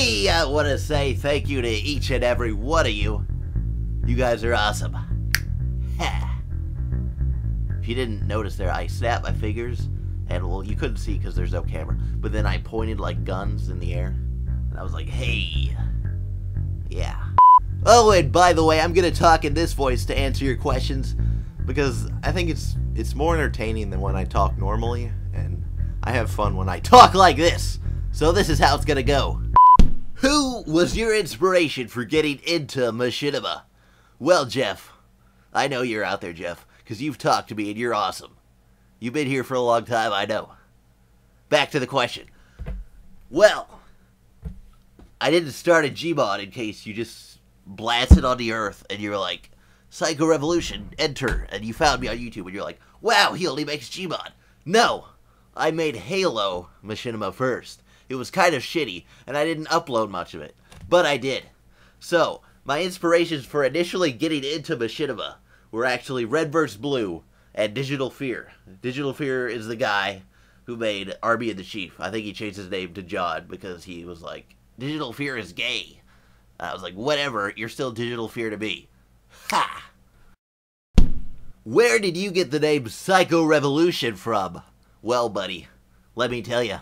Hey, I want to say thank you to each and every one of you. You guys are awesome. If you didn't notice there, I snapped my fingers, and well, you couldn't see because there's no camera, but then I pointed like guns in the air, and I was like, hey. Yeah. Oh, and by the way, I'm going to talk in this voice to answer your questions, because I think it's more entertaining than when I talk normally, and I have fun when I talk like this. So this is how it's going to go. Who was your inspiration for getting into Machinima? Well, Jeff, I know you're out there, Jeff, because you've talked to me and you're awesome. You've been here for a long time, I know. Back to the question. Well, I didn't start a Gmod in case you just blasted on the earth and you're like, PsychoRevolution, enter, and you found me on YouTube and you're like, wow, he only makes Gmod. No, I made Halo Machinima first. It was kind of shitty, and I didn't upload much of it, but I did. So, my inspirations for initially getting into Machinima were actually Red vs. Blue and Digital Fear. Digital Fear is the guy who made Army of the Chief. I think he changed his name to John because he was like, Digital Fear is gay. I was like, whatever, you're still Digital Fear to me. Ha! Where did you get the name PsychoRevolution from? Well, buddy, let me tell you.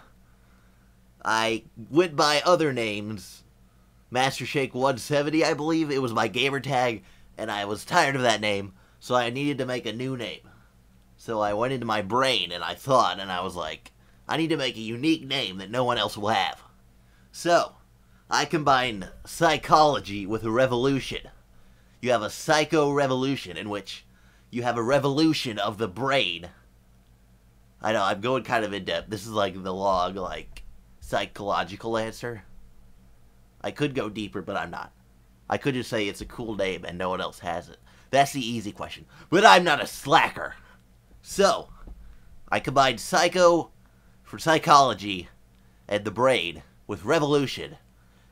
I went by other names. Master Shake 170, I believe. It was my gamer tag, and I was tired of that name, so I needed to make a new name. So I went into my brain, and I thought, and I was like, I need to make a unique name that no one else will have. So, I combined psychology with a revolution. You have a PsychoRevolution, in which you have a revolution of the brain. I know, I'm going kind of in-depth. This is like the log, like, psychological answer. I could go deeper, but I'm not. I could just say it's a cool name and no one else has it. That's the easy question. But I'm not a slacker. So, I combined psycho for psychology and the brain with revolution.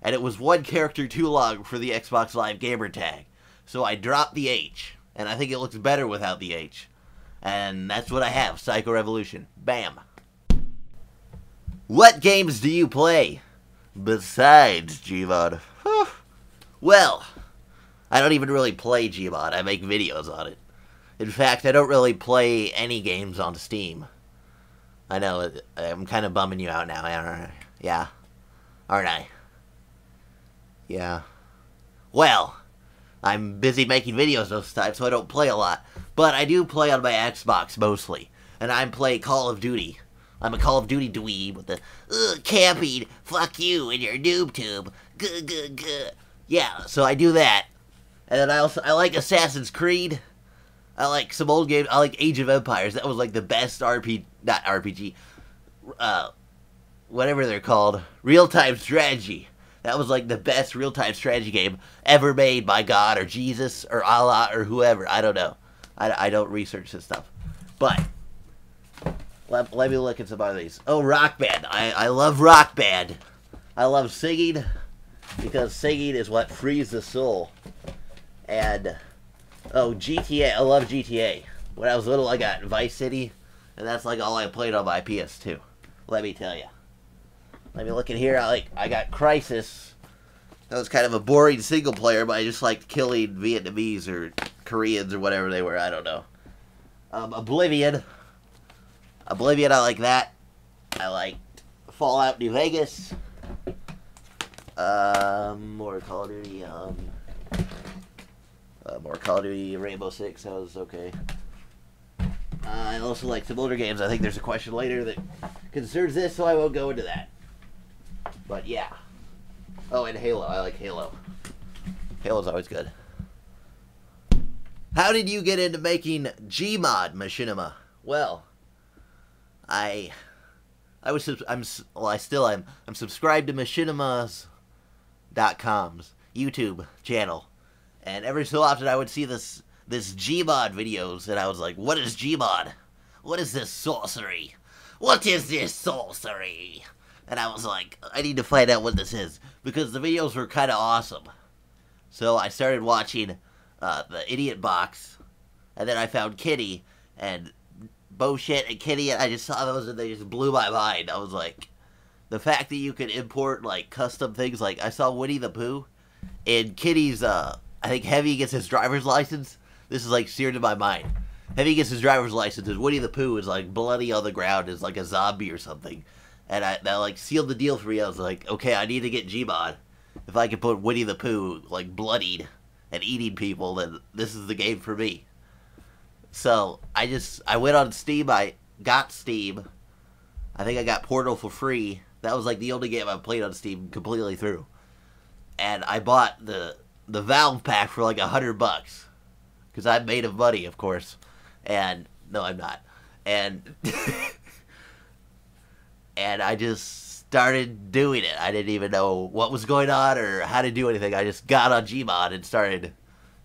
And it was one character too long for the Xbox Live gamer tag. So I dropped the H. And I think it looks better without the H. And that's what I have, PsychoRevolution. Bam. What games do you play besides Gmod? Well, I don't even really play Gmod. I make videos on it. In fact, I don't really play any games on Steam. I know, I'm kind of bumming you out now, aren't I? Yeah? Aren't I? Yeah. Well, I'm busy making videos most times, so I don't play a lot. But I do play on my Xbox, mostly. And I play Call of Duty. I'm a Call of Duty dweeb with the, camping, fuck you and your noob tube, guh. Yeah, so I do that. And then I like Assassin's Creed. I like some old games. I like Age of Empires. That was like the best not RPG, whatever they're called, real-time strategy. That was like the best real-time strategy game ever made by God or Jesus or Allah or whoever. I don't know. I don't research this stuff. But let me look at some other these. Oh, Rock Band. I love Rock Band. I love singing because singing is what frees the soul. And, oh, GTA. I love GTA. When I was little, I got Vice City, and that's like all I played on my PS2. Let me tell you. Let me look at here. I got Crisis. That was kind of a boring single player, but I just liked killing Vietnamese or Koreans or whatever they were. I don't know. Oblivion, I like that. I liked Fallout New Vegas. More Call of Duty. More Call of Duty Rainbow Six. That was okay. I also like some older games. I think there's a question later that concerns this, so I won't go into that. But yeah. Oh, and Halo. I like Halo. Halo's always good. How did you get into making Gmod Machinima? Well, I'm subscribed to Machinimas.com's YouTube channel, and every so often I would see this Gmod videos, and I was like, what is Gmod? What is this sorcery? What is this sorcery? And I was like, I need to find out what this is, because the videos were kind of awesome. So I started watching the Idiot Box, and then I found Kitty, and Bullshit and Kitty, and I just saw those, and they just blew my mind. I was like, the fact that you could import, like, custom things, like, I saw Winnie the Pooh, and Kitty's, I think Heavy gets his driver's license. This is, like, seared in my mind. Heavy gets his driver's license, and Winnie the Pooh is, like, bloody on the ground, is, like, a zombie or something. And that, like, sealed the deal for me. I was like, okay, I need to get Gmod. If I could put Winnie the Pooh, like, bloodied and eating people, then this is the game for me. So, I went on Steam, I got Steam. I think I got Portal for free. That was, like, the only game I've played on Steam completely through. And I bought the Valve pack for, like, $100. Because I'm made of money, of course. And, no, I'm not. And, and I just started doing it. I didn't even know what was going on or how to do anything. I just got on Gmod and started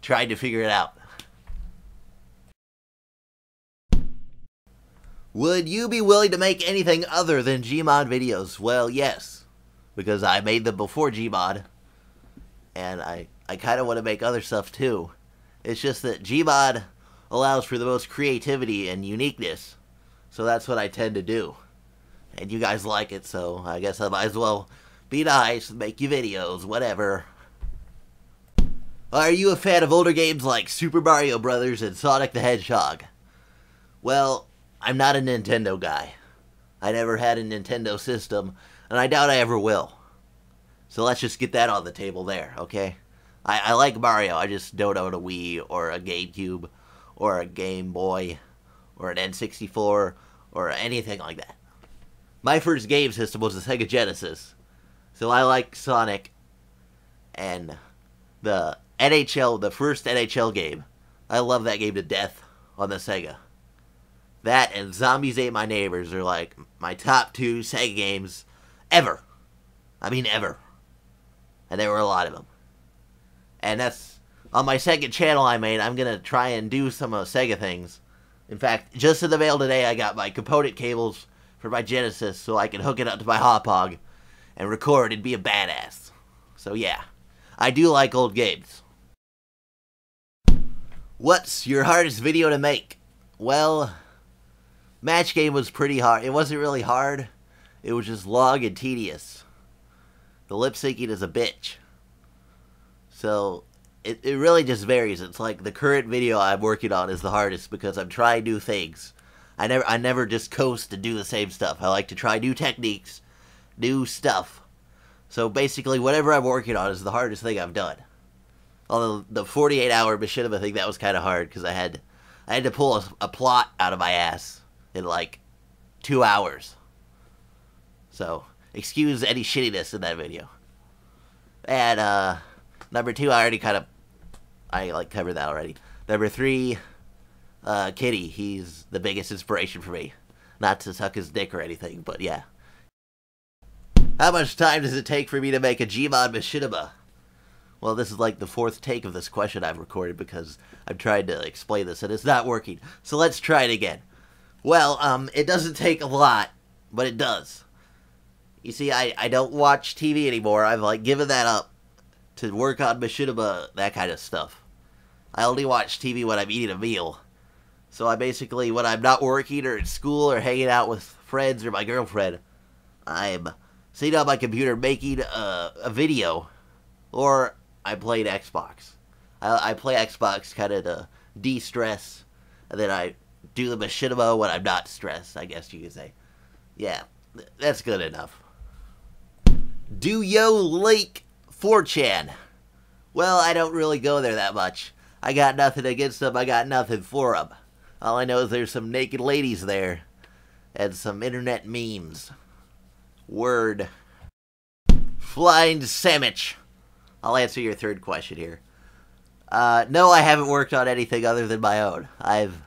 trying to figure it out. Would you be willing to make anything other than Gmod videos? Well, yes. Because I made them before Gmod. And I kind of want to make other stuff too. It's just that Gmod allows for the most creativity and uniqueness. So that's what I tend to do. And you guys like it, so I guess I might as well be nice and make you videos, whatever. Are you a fan of older games like Super Mario Bros. And Sonic the Hedgehog? Well, I'm not a Nintendo guy. I never had a Nintendo system, and I doubt I ever will. So let's just get that on the table there, okay? I like Mario, I just don't own a Wii, or a GameCube, or a Game Boy, or an N64, or anything like that. My first game system was the Sega Genesis, so I like Sonic, and the NHL, the first NHL game. I love that game to death on the Sega. That and Zombies Ate My Neighbors are like my top 2 Sega games ever. I mean ever. And there were a lot of them. And that's on my second channel I made. I'm going to try and do some Sega things. In fact, just in the mail today I got my component cables for my Genesis so I can hook it up to my Hauppauge and record and be a badass. So yeah, I do like old games. What's your hardest video to make? Well, Match Game was pretty hard. It wasn't really hard. It was just long and tedious. The lip syncing is a bitch. So, it really just varies. It's like the current video I'm working on is the hardest because I'm trying new things. I never just coast and do the same stuff. I like to try new techniques, new stuff. So basically, whatever I'm working on is the hardest thing I've done. Although the 48-hour Machinima thing, that was kind of hard because I had to pull a plot out of my ass in like 2 hours. So, excuse any shittiness in that video. And, number 2, I covered that already. Number 3, Kitty, he's the biggest inspiration for me. Not to suck his dick or anything, but yeah. How much time does it take for me to make a Gmod Machinima? Well, this is like the 4th take of this question I've recorded because I'm trying to explain this and it's not working. So let's try it again. Well, it doesn't take a lot, but it does. You see, I don't watch TV anymore. I've, like, given that up to work on Machinima, that kind of stuff. I only watch TV when I'm eating a meal. So I basically, when I'm not working or at school or hanging out with friends or my girlfriend, I'm sitting on my computer making a video, or I'm playing Xbox. I play Xbox kind of to de-stress, and then I do the Machinima when I'm not stressed, I guess you could say. Yeah, that's good enough. Do yo like 4chan? Well, I don't really go there that much. I got nothing against them, I got nothing for them. All I know is there's some naked ladies there, and some internet memes. Word. Flying Sandwich. I'll answer your 3rd question here. No, I haven't worked on anything other than my own. I've,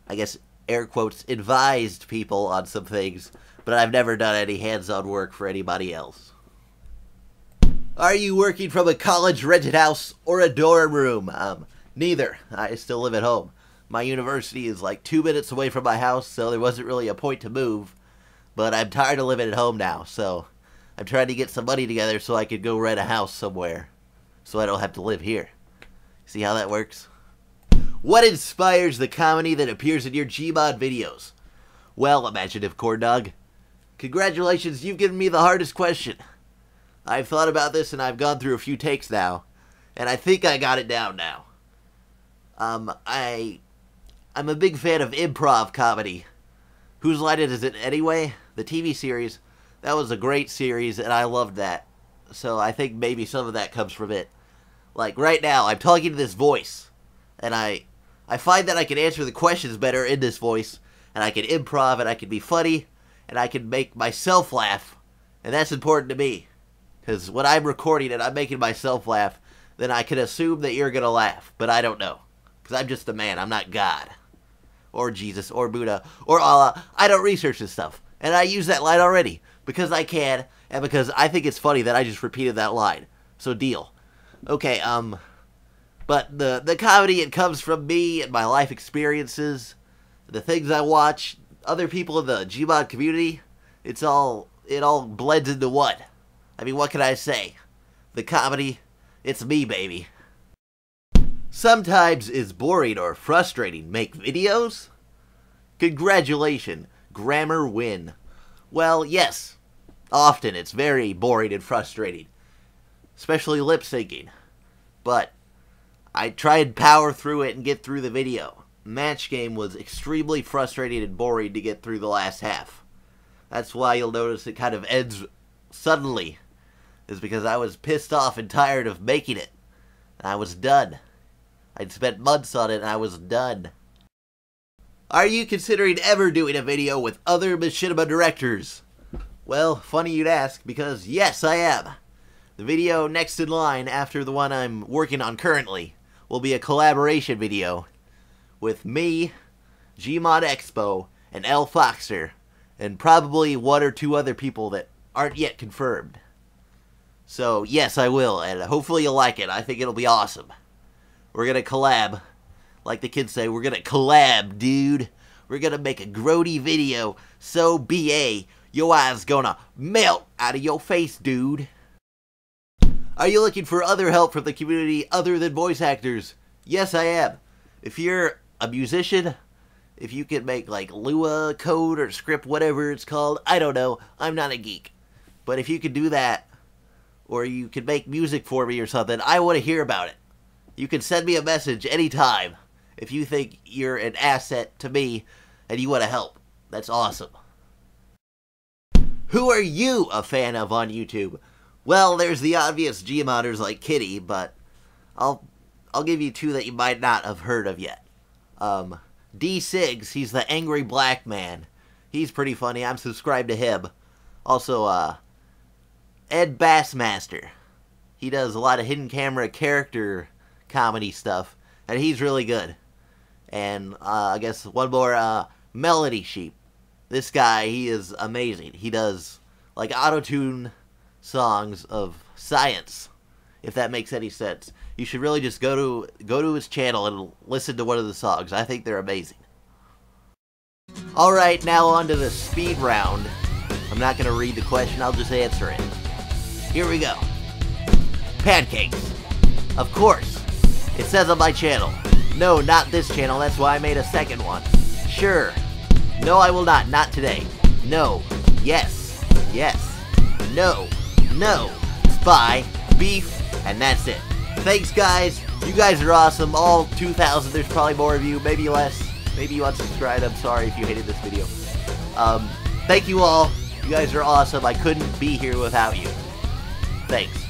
I guess, air quotes, advised people on some things, but I've never done any hands-on work for anybody else. Are you working from a college rented house or a dorm room? Neither. I still live at home. My university is like 2 minutes away from my house, so there wasn't really a point to move. But I'm tired of living at home now, so I'm trying to get some money together so I could go rent a house somewhere, so I don't have to live here. See how that works? What inspires the comedy that appears in your Gmod videos? Well, imaginative corn dog. Congratulations, you've given me the hardest question. I've thought about this and I've gone through a few takes now, and I think I got it down now. I'm a big fan of improv comedy. Whose Line Is It Anyway? The TV series. That was a great series, and I loved that. So I think maybe some of that comes from it. Like, right now, I'm talking to this voice, and I find that I can answer the questions better in this voice, and I can improv, and I can be funny, and I can make myself laugh, and that's important to me. Because when I'm recording and I'm making myself laugh, then I can assume that you're going to laugh, but I don't know. Because I'm just a man, I'm not God. Or Jesus, or Buddha, or Allah. I don't research this stuff. And I use that line already, because I can, and because I think it's funny that I just repeated that line. So deal. Okay, but the comedy, it comes from me and my life experiences, the things I watch, other people in the Gmod community. It all blends into one. I mean, what can I say? The comedy, it's me, baby. Sometimes it's boring or frustrating. Make videos? Congratulations, grammar win. Well, yes. Often it's very boring and frustrating. Especially lip syncing. But I try and power through it and get through the video. Match Game was extremely frustrating and boring to get through the last half. That's why you'll notice it kind of ends suddenly. Is because I was pissed off and tired of making it. And I was done. I'd spent months on it and I was done. Are you considering ever doing a video with other Machinima directors? Well, funny you'd ask, because yes, I am. The video next in line after the one I'm working on currently will be a collaboration video with me, Gmod Expo, and L Foxer, and probably one or two other people that aren't yet confirmed. So yes, I will, and hopefully you'll like it. I think it'll be awesome. We're gonna collab. Like the kids say, we're gonna collab, dude. We're gonna make a grody video so BA, your eyes gonna melt out of your face, dude. Are you looking for other help from the community other than voice actors? Yes, I am. If you're a musician, if you can make like Lua code or script, whatever it's called, I don't know. I'm not a geek. But if you can do that, or you can make music for me or something, I want to hear about it. You can send me a message anytime if you think you're an asset to me and you want to help. That's awesome. Who are you a fan of on YouTube? Well, there's the obvious Gmoders like Kitty, but I'll give you two that you might not have heard of yet. dcigs, he's the angry black man. He's pretty funny. I'm subscribed to him. Also, edbassmaster. He does a lot of hidden camera character comedy stuff, and he's really good. And I guess one more, melodysheep. This guy, he is amazing. He does like auto-tune songs of science, if that makes any sense. You should really just go to his channel and listen to one of the songs. I think they're amazing. Alright, now on to the speed round. I'm not going to read the question, I'll just answer it. Here we go. Pancakes. Of course. It says on my channel. No, not this channel, that's why I made a second one. Sure. No, I will not. Not today. No. Yes. Yes. No. No. Spy. Beef. And that's it. Thanks, guys. You guys are awesome. All 2,000. There's probably more of you. Maybe less. Maybe you unsubscribed. I'm sorry if you hated this video. Thank you all. You guys are awesome. I couldn't be here without you. Thanks.